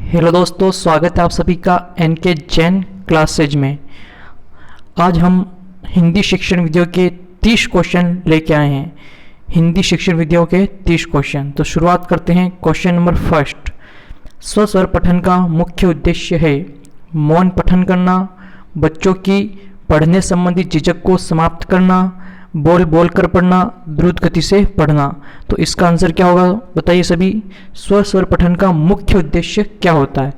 Hello दोस्तों, स्वागत है आप सभी का एनके जैन क्लासेज में। आज हम हिंदी शिक्षण विधियों के 30 क्वेश्चन लेके आए हैं। हिंदी शिक्षण विधियों के 30 क्वेश्चन। तो शुरुआत करते हैं। क्वेश्चन नंबर फर्स्ट, स्वस्वर पठन का मुख्य उद्देश्य है मौन पठन करना, बच्चों की पढ़ने संबंधी झिझक को समाप्त करना, बोल बोल कर पढ़ना, द्रुत गति से पढ़ना। तो इसका आंसर क्या होगा बताइए सभी। स्वर पठन का मुख्य उद्देश्य क्या होता है?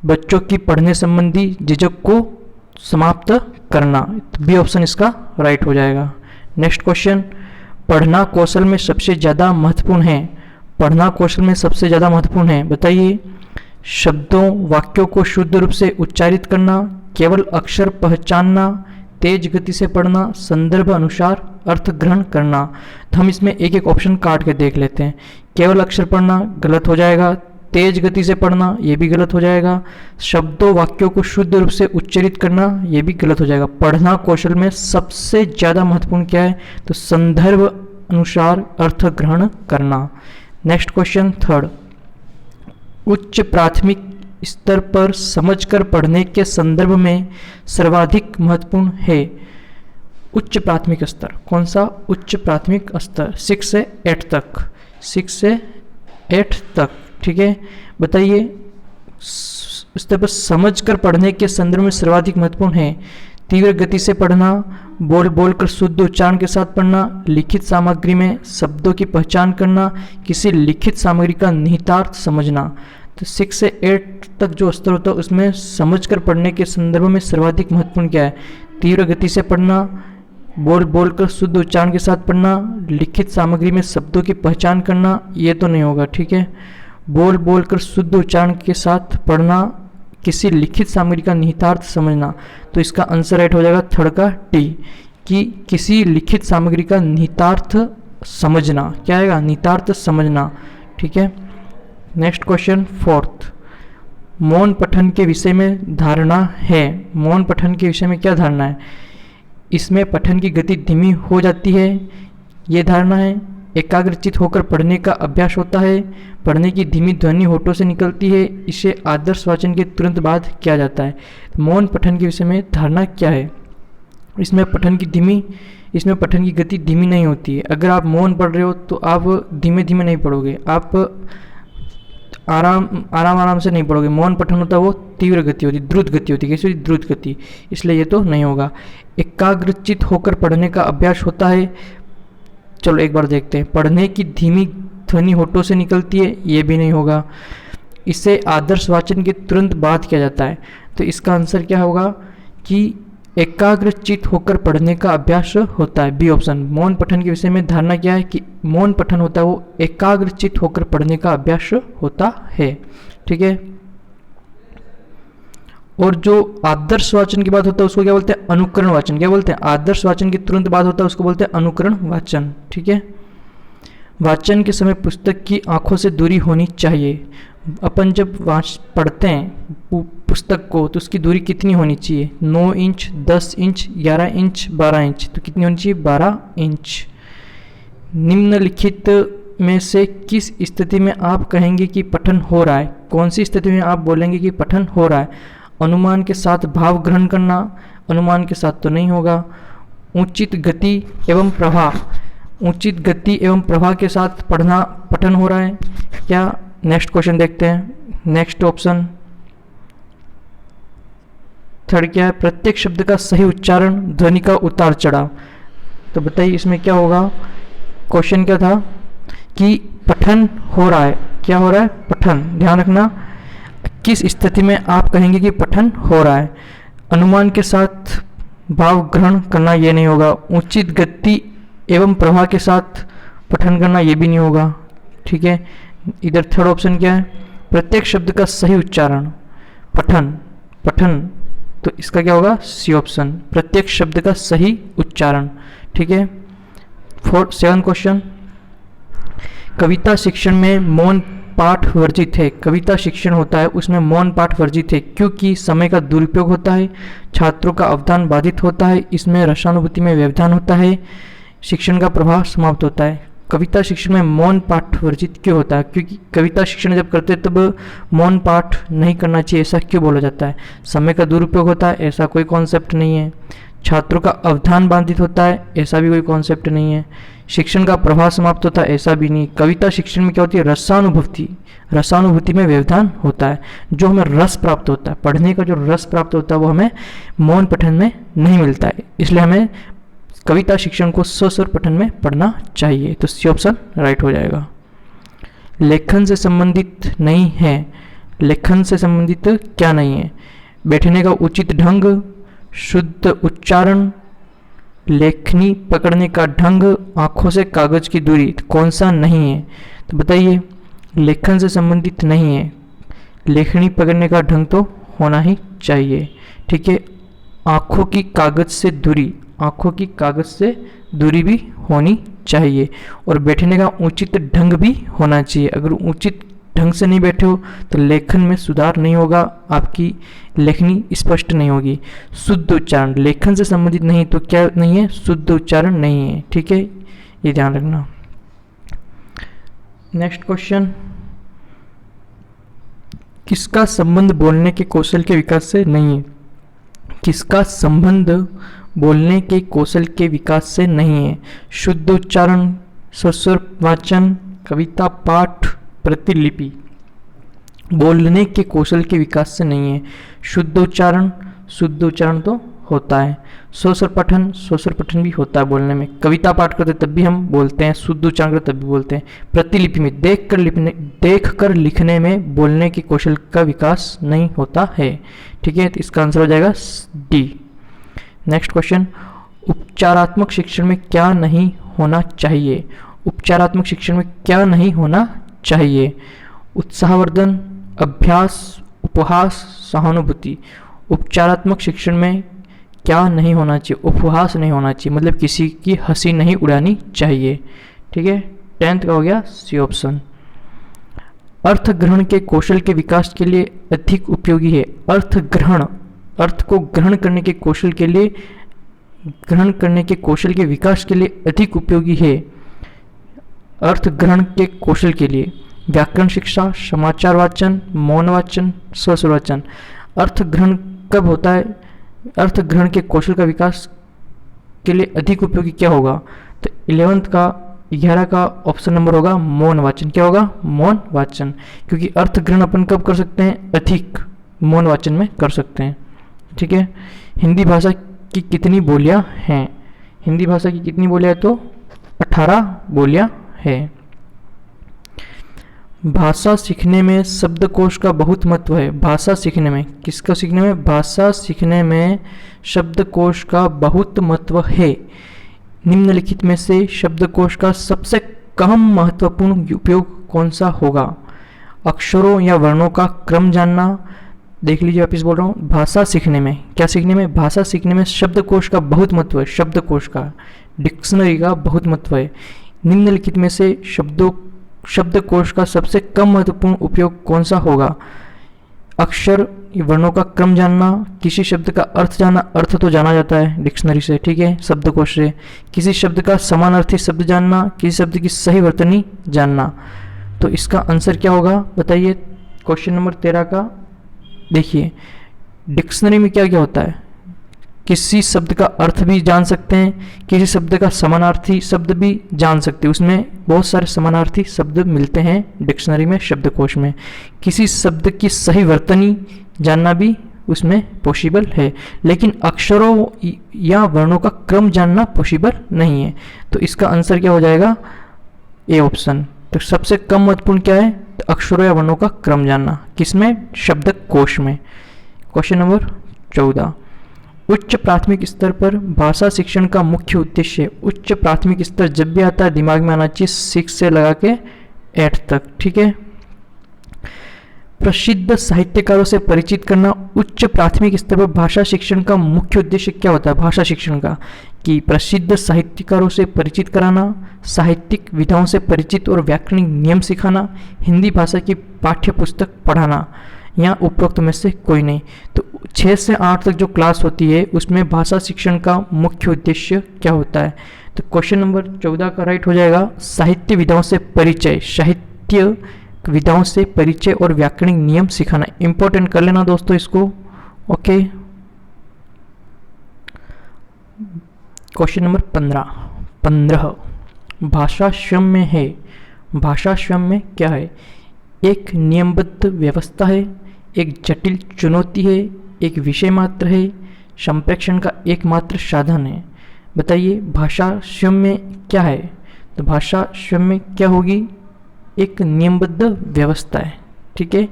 बच्चों की पढ़ने संबंधी झिझक को समाप्त करना। बी ऑप्शन इसका राइट हो जाएगा। नेक्स्ट क्वेश्चन, पढ़ना कौशल में सबसे ज़्यादा महत्वपूर्ण है। पढ़ना कौशल में सबसे ज़्यादा महत्वपूर्ण है बताइए। शब्दों वाक्यों को शुद्ध रूप से उच्चारित करना, केवल अक्षर पहचानना, तेज गति से पढ़ना, संदर्भ अनुसार अर्थ ग्रहण करना। तो हम इसमें एक एक ऑप्शन काट के देख लेते हैं। केवल अक्षर पढ़ना गलत हो जाएगा, तेज गति से पढ़ना ये भी गलत हो जाएगा, शब्दों वाक्यों को शुद्ध रूप से उच्चारित करना ये भी गलत हो जाएगा। पढ़ना कौशल में सबसे ज़्यादा महत्वपूर्ण क्या है? तो संदर्भ अनुसार अर्थ ग्रहण करना। नेक्स्ट क्वेश्चन थर्ड, उच्च प्राथमिक स्तर पर समझकर पढ़ने के संदर्भ में सर्वाधिक महत्वपूर्ण है। उच्च प्राथमिक स्तर कौन सा? उच्च प्राथमिक स्तर 6 से 8 तक, 6 से 8 तक, ठीक है। बताइए स्तर पर समझकर पढ़ने के संदर्भ में सर्वाधिक महत्वपूर्ण है तीव्र गति से पढ़ना, बोल बोल कर शुद्ध उच्चारण के साथ पढ़ना, लिखित सामग्री में शब्दों की पहचान करना, किसी लिखित सामग्री का निहितार्थ समझना। तो 6 से 8 तक जो स्तर होता है उसमें समझकर पढ़ने के संदर्भ में सर्वाधिक महत्वपूर्ण क्या है? तीव्र गति से पढ़ना, बोल बोल कर शुद्ध उच्चारण के साथ पढ़ना, लिखित सामग्री में शब्दों की पहचान करना, ये तो नहीं होगा, ठीक है। बोल बोल कर शुद्ध उच्चारण के साथ पढ़ना, किसी लिखित सामग्री का निहितार्थ समझना। तो इसका आंसर राइट हो जाएगा थर्ड का टी, कि किसी लिखित सामग्री का निहितार्थ समझना। क्या आएगा? निहितार्थ समझना, ठीक है। नेक्स्ट क्वेश्चन फोर्थ, मौन पठन के विषय में धारणा है। मौन पठन के विषय में क्या धारणा है? इसमें पठन की गति धीमी हो जाती है, ये धारणा है। एकाग्रचित होकर पढ़ने का अभ्यास होता है, पढ़ने की धीमी ध्वनि होठों से निकलती है, इसे आदर्श वाचन के तुरंत बाद किया जाता है। मौन पठन के विषय में धारणा क्या है? इसमें पठन की गति धीमी नहीं होती है। अगर आप मौन पढ़ रहे हो तो आप धीमे धीमे नहीं पढ़ोगे, आप आराम से नहीं पढ़ोगे। मौन पठन होता है वो तीव्र गति होती, द्रुत गति होती है। कैसे? द्रुत गति, इसलिए ये तो नहीं होगा। एकाग्रचित होकर पढ़ने का अभ्यास होता है। चलो एक बार देखते हैं। पढ़ने की धीमी ध्वनि होठों से निकलती है, ये भी नहीं होगा। इसे आदर्श वाचन के तुरंत बाद किया जाता है। तो इसका आंसर क्या होगा कि एकाग्रचित होकर पढ़ने का अभ्यास होता है। B option. मौन पठन के विषय में धारणा क्या है कि मौन पठन होता है वो एकाग्रचित होकर पढ़ने का अभ्यास होता है, ठीक है। और जो आदर्श वाचन की बात होता है उसको क्या बोलते हैं? अनुकरण वाचन। क्या बोलते हैं? आदर्श वाचन के तुरंत बाद होता है उसको बोलते हैं अनुकरण वाचन, ठीक है। वाचन के समय पुस्तक की आंखों से दूरी होनी चाहिए। अपन जब पढ़ते हैं पुस्तक को तो उसकी दूरी कितनी होनी चाहिए? 9 इंच, 10 इंच, 11 इंच, 12 इंच। तो कितनी होनी चाहिए? 12 इंच। निम्नलिखित में से किस स्थिति में आप कहेंगे कि पठन हो रहा है? कौन सी स्थिति में आप बोलेंगे कि पठन हो रहा है? अनुमान के साथ भाव ग्रहण करना, अनुमान के साथ तो नहीं होगा। उचित गति एवं प्रवाह, उचित गति एवं प्रवाह के साथ पढ़ना पठन हो रहा है क्या? नेक्स्ट क्वेश्चन देखते हैं। नेक्स्ट ऑप्शन थर्ड क्या है? प्रत्येक शब्द का सही उच्चारण, ध्वनि का उतार चढ़ाव। तो बताइए इसमें क्या होगा? क्वेश्चन क्या था कि पठन हो रहा है। क्या हो रहा है? पठन। ध्यान रखना किस स्थिति में आप कहेंगे कि पठन हो रहा है। अनुमान के साथ भाव ग्रहण करना ये नहीं होगा। उचित गति एवं प्रवाह के साथ पठन करना ये भी नहीं होगा, ठीक है। इधर थर्ड ऑप्शन क्या है? प्रत्येक शब्द का सही उच्चारण, पठन। तो इसका क्या होगा? सी ऑप्शन, प्रत्येक शब्द का सही उच्चारण, ठीक है। 7 क्वेश्चन, कविता शिक्षण में मौन पाठ वर्जित है। कविता शिक्षण होता है उसमें मौन पाठ वर्जित है क्योंकि समय का दुरुपयोग होता है, छात्रों का अवधान बाधित होता है, इसमें रसानुभूति में व्यवधान होता है, शिक्षण का प्रभाव समाप्त होता है। कविता शिक्षण में मौन पाठ वर्जित क्यों होता है? क्योंकि कविता शिक्षण जब करते हैं तब मौन पाठ नहीं करना चाहिए, ऐसा क्यों बोला जाता है? समय का दुरुपयोग होता है, ऐसा कोई कॉन्सेप्ट नहीं है। छात्रों का अवधान बाधित होता है, ऐसा भी कोई कॉन्सेप्ट नहीं है। शिक्षण का प्रभाव समाप्त होता है, ऐसा भी नहीं। कविता शिक्षण में क्या होती है? रसानुभूति, रसानुभूति में व्यवधान होता है। जो हमें रस प्राप्त होता है, पढ़ने का जो रस प्राप्त होता है वो हमें मौन पठन में नहीं मिलता है, इसलिए हमें कविता शिक्षण को स्वस्वर पठन में पढ़ना चाहिए। तो सी ऑप्शन राइट हो जाएगा। लेखन से संबंधित नहीं है, लेखन से संबंधित क्या नहीं है? बैठने का उचित ढंग, शुद्ध उच्चारण, लेखनी पकड़ने का ढंग, आंखों से कागज की दूरी, कौन सा नहीं है? तो बताइए, लेखन से संबंधित नहीं है, लेखनी पकड़ने का ढंग तो होना ही चाहिए। ठीक है, आंखों की कागज से दूरी, आंखों की कागज से दूरी भी होनी चाहिए, और बैठने का उचित ढंग भी होना चाहिए। अगर उचित ढंग से नहीं बैठे हो तो लेखन में सुधार नहीं होगा, आपकी लेखनी स्पष्ट नहीं होगी। शुद्ध उच्चारण लेखन से संबंधित नहीं, तो क्या नहीं है? शुद्ध उच्चारण नहीं है। ठीक है, ये ध्यान रखना। नेक्स्ट क्वेश्चन, किसका संबंध बोलने के कौशल के विकास से नहीं है? किसका संबंध बोलने के कौशल के विकास से नहीं है? शुद्ध उच्चारण, स्वस्वर वाचन, कविता पाठ, प्रतिलिपि बोलने के कौशल के विकास से नहीं है। शुद्ध उच्चारण, शुद्ध उच्चारण तो होता है। स्वस्वर पठन, स्वस्वर पठन भी होता है बोलने में। कविता पाठ करते तब भी हम बोलते हैं, शुद्ध उच्चारण करते तब भी बोलते हैं। प्रतिलिपि में देख कर लिखने में बोलने के कौशल का विकास नहीं होता है। ठीक है, तो इसका आंसर हो जाएगा डी। नेक्स्ट क्वेश्चन, उपचारात्मक शिक्षण में क्या नहीं होना चाहिए? उपचारात्मक शिक्षण में क्या नहीं होना चाहिए? उत्साहवर्धन, अभ्यास, उपहास, सहानुभूति। उपचारात्मक शिक्षण में क्या नहीं होना चाहिए? उपहास नहीं होना चाहिए, मतलब किसी की हंसी नहीं उड़ानी चाहिए। ठीक है, 10th का हो गया सी ऑप्शन। अर्थ ग्रहण के कौशल के विकास के लिए अधिक उपयोगी है। अर्थ ग्रहण, अर्थ को ग्रहण करने के कौशल के लिए, ग्रहण करने के कौशल के विकास के लिए अधिक उपयोगी है। अर्थ ग्रहण के कौशल के लिए व्याकरण शिक्षा, समाचार वाचन, मौन वाचन, स्वस्वर वाचन। अर्थ ग्रहण कब होता है? अर्थ ग्रहण के कौशल का विकास के लिए अधिक उपयोगी क्या होगा? तो 11 का ऑप्शन नंबर होगा मौन वाचन। क्या होगा? मौन वाचन, क्योंकि अर्थ ग्रहण अपन कब कर सकते हैं? अधिक मौन वाचन में कर सकते हैं। ठीक है, हिंदी भाषा की कितनी बोलियां हैं? हिंदी भाषा की कितनी बोलियां है? तो 18 बोलियां है। भाषा सीखने में शब्दकोश का बहुत महत्व है। भाषा सीखने में, किसका सीखने में? भाषा सीखने में शब्दकोश का बहुत महत्व है। निम्नलिखित में से शब्दकोश का सबसे कम महत्वपूर्ण उपयोग कौन सा होगा? अक्षरों या वर्णों का क्रम जानना। देख लीजिए, वापिस बोल रहा हूँ, भाषा सीखने में, क्या सीखने में? भाषा सीखने में शब्दकोश का बहुत महत्व है। शब्दकोश का, डिक्शनरी का बहुत महत्व है। निम्नलिखित में से शब्दकोश का सबसे कम महत्वपूर्ण उपयोग कौन सा होगा? अक्षर वर्णों का क्रम जानना, किसी शब्द का अर्थ जानना। अर्थ तो जाना जाता है डिक्शनरी से, ठीक है, शब्दकोश से। किसी शब्द का समानार्थी शब्द जानना, किसी शब्द की सही वर्तनी जानना। तो इसका आंसर क्या होगा बताइए? क्वेश्चन नंबर 13 का देखिए, डिक्शनरी में क्या क्या होता है? किसी शब्द का अर्थ भी जान सकते हैं, किसी शब्द का समानार्थी शब्द भी जान सकते हैं। उसमें बहुत सारे समानार्थी शब्द मिलते हैं डिक्शनरी में, शब्दकोश में। किसी शब्द की सही वर्तनी जानना भी उसमें पॉसिबल है, लेकिन अक्षरों या वर्णों का क्रम जानना पॉसिबल नहीं है। तो इसका आंसर क्या हो जाएगा? A option. तो सबसे कम महत्वपूर्ण क्या है? तो अक्षरों या वर्णों का क्रम जानना। किसमें? शब्दकोश में। क्वेश्चन नंबर 14, उच्च प्राथमिक स्तर पर भाषा शिक्षण का मुख्य उद्देश्य। उच्च प्राथमिक स्तर जब भी आता है दिमाग में आना चाहिए 6 से लगा के 8 तक, ठीक है। प्रसिद्ध साहित्यकारों से परिचित करना। उच्च प्राथमिक स्तर पर भाषा शिक्षण का मुख्य उद्देश्य क्या होता है? भाषा शिक्षण का कि प्रसिद्ध साहित्यकारों से परिचित कराना, साहित्यिक विधाओं से परिचित और व्याकरणिक नियम सिखाना, हिंदी भाषा की पाठ्य पुस्तक पढ़ाना, या उपरोक्त में से कोई नहीं। तो 6 से 8 तक जो क्लास होती है उसमें भाषा शिक्षण का मुख्य उद्देश्य क्या होता है? तो क्वेश्चन नंबर 14 का राइट हो जाएगा साहित्य विधाओं से परिचय। साहित्य विधाओं से परिचय और व्याकरणिक नियम सिखाना। इंपॉर्टेंट कर लेना दोस्तों इसको। ओके, क्वेश्चन नंबर 15 भाषा स्वयं में है। भाषा स्वयं में क्या है? एक नियमबद्ध व्यवस्था है, एक जटिल चुनौती है, एक विषय मात्र है, संप्रेषण का एकमात्र साधन है। बताइए भाषा स्वयं में क्या है? तो भाषा स्वयं में क्या होगी? एक नियमबद्ध व्यवस्था है। ठीक है,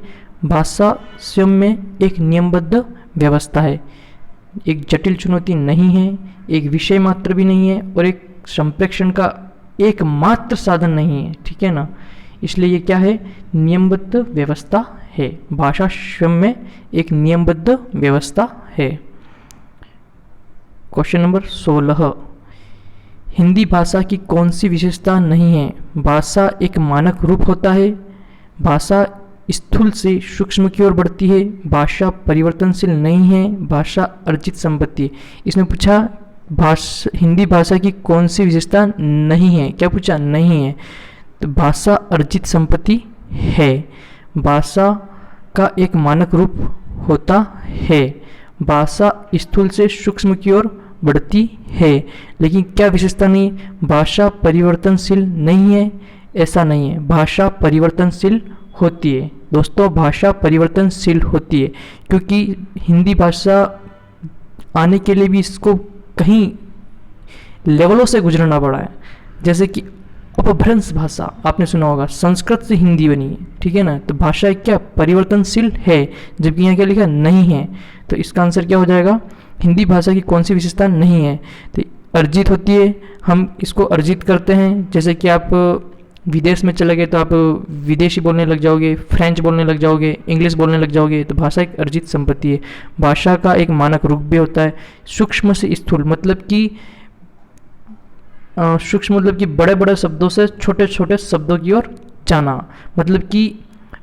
भाषा स्वयं में एक नियमबद्ध व्यवस्था है, एक जटिल चुनौती नहीं है, एक विषय मात्र भी नहीं है और एक संप्रेषण का एकमात्र साधन नहीं है। ठीक है ना, इसलिए ये क्या है? नियमबद्ध व्यवस्था है। भाषा स्वयं में एक नियमबद्ध व्यवस्था है। क्वेश्चन नंबर 16 हिंदी भाषा की कौन सी विशेषता नहीं है? भाषा एक मानक रूप होता है, भाषा स्थूल से सूक्ष्म की ओर बढ़ती है, भाषा परिवर्तनशील नहीं है, भाषा अर्जित संपत्ति है। इसमें पूछा हिंदी भाषा की कौन सी विशेषता नहीं है? क्या पूछा? नहीं है। तो भाषा अर्जित संपत्ति है, भाषा का एक मानक रूप होता है, भाषा स्थूल से सूक्ष्म की ओर बढ़ती है। लेकिन क्या विशेषता नहीं? भाषा परिवर्तनशील नहीं है, ऐसा नहीं है। भाषा परिवर्तनशील होती है दोस्तों, भाषा परिवर्तनशील होती है, क्योंकि हिंदी भाषा आने के लिए भी इसको कहीं लेवलों से गुजरना पड़ा है। जैसे कि अपभ्रंश भाषा आपने सुना होगा, संस्कृत से हिंदी बनी है। ठीक है ना, तो भाषा क्या परिवर्तनशील है, जबकि यहाँ क्या लिखा? नहीं है। तो इसका आंसर क्या हो जाएगा? हिंदी भाषा की कौन सी विशेषता नहीं है? तो अर्जित होती है, हम इसको अर्जित करते हैं। जैसे कि आप विदेश में चले गए तो आप विदेशी बोलने लग जाओगे, फ्रेंच बोलने लग जाओगे, इंग्लिश बोलने लग जाओगे। तो भाषा एक अर्जित संपत्ति है। भाषा का एक मानक रूप भी होता है। सूक्ष्म से स्थूल मतलब कि सूक्ष्म मतलब कि बड़े बड़े शब्दों से छोटे छोटे शब्दों की ओर जाना, मतलब कि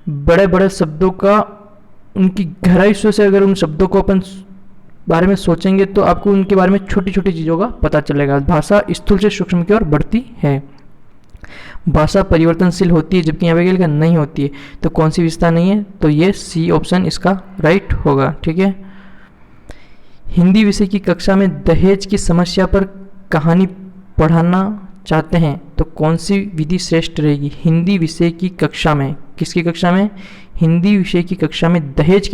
बड़े बड़े शब्दों का उनकी गहराई से अगर उन शब्दों को अपन बारे में सोचेंगे तो आपको उनके बारे में छोटी छोटी चीज़ों का पता चलेगा। भाषा स्थूल से सूक्ष्म की ओर बढ़ती है, भाषा परिवर्तनशील होती है, जबकि यहाँ पे लिखा नहीं होती है। तो कौन सी विशेषता नहीं है? तो ये सी ऑप्शन इसका राइट होगा। ठीक है, हिंदी विषय की कक्षा में दहेज की समस्या पर कहानी पढ़ाना चाहते हैं तो कौन सी विधि श्रेष्ठ रहेगी? हिंदी विषय की कक्षा में, किसकी कक्षा में? हिंदी विषय की कक्षा में दहेज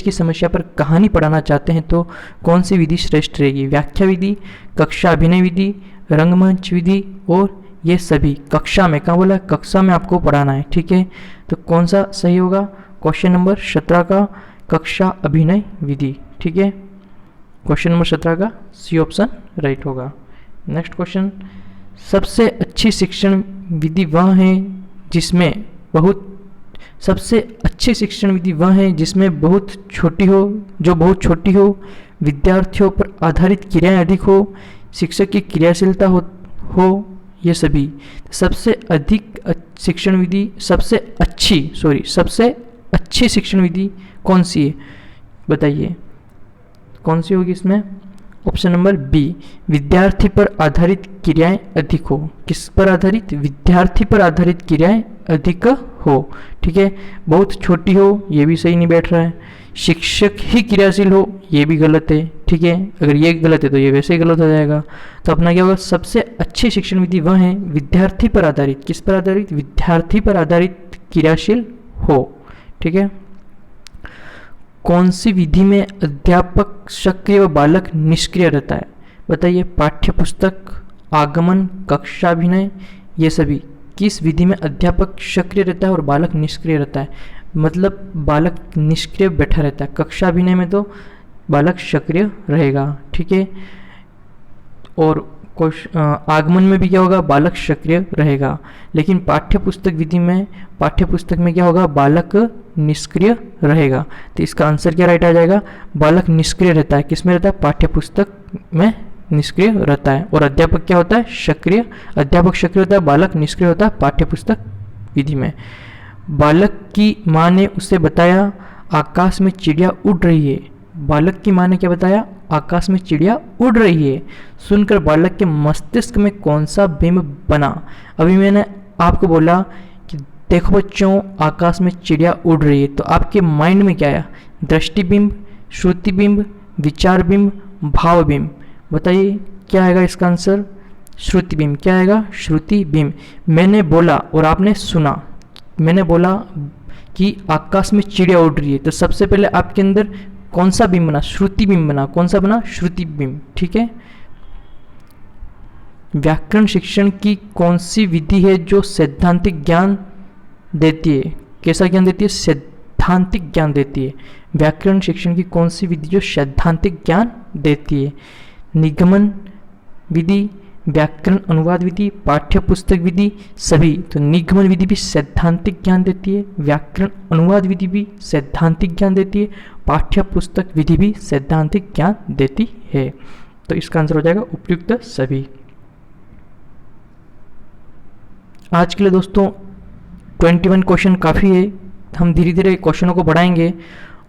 की समस्या पर कहानी पढ़ाना चाहते हैं तो कौन सी विधि श्रेष्ठ रहेगी? व्याख्या विधि, कक्षा अभिनय विधि, रंगमंच विधि और ये सभी। कक्षा में, कहाँ बोला? कक्षा में आपको पढ़ाना है। ठीक है, तो कौन सा सही होगा? क्वेश्चन नंबर 17 का कक्षा अभिनय विधि। ठीक है, क्वेश्चन नंबर 17 का सी ऑप्शन राइट होगा। नेक्स्ट क्वेश्चन, सबसे अच्छी शिक्षण विधि वह है जिसमें बहुत छोटी हो, विद्यार्थियों पर आधारित क्रियाएं अधिक हो, शिक्षक की क्रियाशीलता हो ये सभी। सबसे अच्छी शिक्षण विधि कौन सी है? बताइए कौन सी होगी इसमें? ऑप्शन नंबर बी, विद्यार्थी पर आधारित क्रियाएं अधिक हो। किस पर आधारित? विद्यार्थी पर आधारित क्रियाएं अधिक हो। ठीक है, बहुत छोटी हो, ये भी सही नहीं बैठ रहा है। शिक्षक ही क्रियाशील हो, ये भी गलत है। ठीक है, अगर ये गलत है तो ये वैसे ही गलत हो जाएगा। तो अपना क्या होगा? सबसे अच्छी शिक्षण विधि वह है विद्यार्थी पर आधारित। किस पर आधारित? विद्यार्थी पर आधारित क्रियाशील हो। ठीक है, कौन सी विधि में अध्यापक सक्रिय व बालक निष्क्रिय रहता है? बताइए, पाठ्यपुस्तक, आगमन, कक्षाभिनय, ये सभी। किस विधि में अध्यापक सक्रिय रहता है और बालक निष्क्रिय रहता है? मतलब बालक निष्क्रिय बैठा रहता है, कक्षाभिनय में तो बालक सक्रिय रहेगा। ठीक है, और आगमन में भी क्या होगा? बालक सक्रिय रहेगा। लेकिन पाठ्यपुस्तक में क्या होगा? बालक निष्क्रिय रहेगा। तो इसका आंसर क्या राइट आ जाएगा? बालक निष्क्रिय रहता है। किस में रहता है? पाठ्यपुस्तक में निष्क्रिय रहता है। और अध्यापक क्या होता है? सक्रिय। अध्यापक सक्रिय होता है, बालक निष्क्रिय होता है पाठ्यपुस्तक विधि में। बालक की माँ ने उसे बताया आकाश में चिड़िया उड़ रही है। बालक की माँ ने क्या बताया? आकाश में चिड़िया उड़ रही है सुनकर बालक के मस्तिष्क में कौन सा बिंब बना। अभी मैंने आपको बोला कि देखो बच्चों आकाश में चिड़िया उड़ रही है, तो आपके माइंड में क्या आया? दृष्टि बिंब, श्रुति बिंब, विचार बिंब, भाव बिंब। बताइए क्या आएगा इसका आंसर? श्रुति बिंब। क्या आएगा? श्रुति बिंब। मैंने बोला और आपने सुना, मैंने बोला कि आकाश में चिड़िया उड़ रही है, तो सबसे पहले आपके अंदर कौन सा बिंब बना? श्रुति बिंब बना। कौन सा बना? श्रुति बिंब। ठीक है। व्याकरण शिक्षण की कौन सी विधि है जो सैद्धांतिक ज्ञान देती है? कैसा ज्ञान देती है? सैद्धांतिक ज्ञान देती है। व्याकरण शिक्षण की कौन सी विधि जो सैद्धांतिक ज्ञान देती है? निगमन विधि, व्याकरण अनुवाद विधि, पाठ्य पुस्तक विधि, सभी। तो निगमन विधि भी सैद्धांतिक ज्ञान देती है, व्याकरण अनुवाद विधि भी सैद्धांतिक ज्ञान देती है, पाठ्य पुस्तक विधि भी सैद्धांतिक ज्ञान देती है। तो इसका आंसर हो जाएगा उपयुक्त सभी। आज के लिए दोस्तों 21 क्वेश्चन काफ़ी है। हम धीरे धीरे क्वेश्चनों को बढ़ाएंगे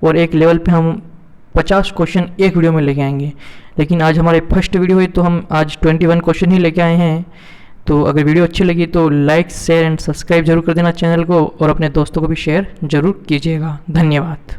और एक लेवल पे हम 50 क्वेश्चन एक वीडियो में लेके आएंगे। लेकिन आज हमारे फर्स्ट वीडियो है तो हम आज 21 क्वेश्चन ही लेके आए हैं। तो अगर वीडियो अच्छी लगी तो लाइक, शेयर एंड सब्सक्राइब जरूर कर देना चैनल को, और अपने दोस्तों को भी शेयर जरूर कीजिएगा। धन्यवाद।